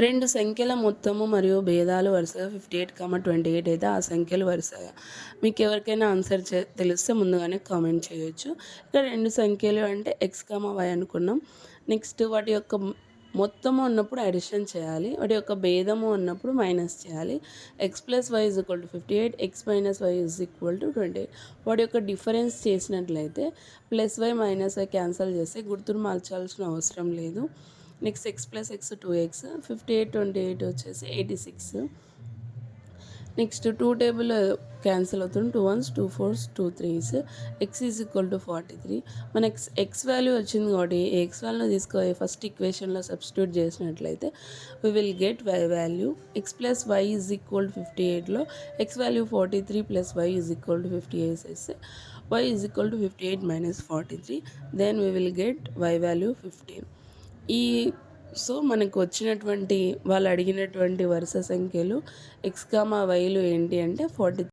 రెండు సంఖ్యల మొత్తము మరియు భేదాలు వరుసగా 58, 28 అయితే ఆ సంఖ్యలు వరుసగా మీకు ఎవరికైనా ఆన్సర్ తెలిస్తే ముందుగానే కామెంట్ చేయొచ్చు. ఇక్కడ రెండు సంఖ్యలు అంటే x, y అనుకున్నాం. నెక్స్ట్ వాటి యొక్క మొత్తము ఉన్నప్పుడు అడిషన్ చేయాలి, వాటి యొక్క భేదము ఉన్నప్పుడు మైనస్ చేయాలి. x + y = 58, x - y = 28. వాటి యొక్క డిఫరెన్స్ చేసినట్లయితే +y -y క్యాన్సల్ చేస్తే గుర్తును మార్చాల్సిన అవసరం లేదు. నెక్స్ట్ x + x 2x, 58, 28 వచ్చేసి 86. నెక్స్ట్ 2 టేబుల్ క్యాన్సిల్ అవుతుంది, 2 1s, 2 4s, 2 3s. x = 43. మనకి x వాల్యూ వచ్చింది కాబట్టి ఈ x వాల్యూని తీసుకొని ఫస్ట్ ఈక్వేషన్లో సబ్స్టిట్యూట్ చేసినట్లయితే we will get y value. x + y = 58లో x value 43 + y = 58 చేస్తే y = 58 - 43. Then we will get y value 15. So మనకు వచ్చినటువంటి వాళ్ళు అడిగినటువంటి వరుస సంఖ్యలు x, yలు ఏంటి అంటే 43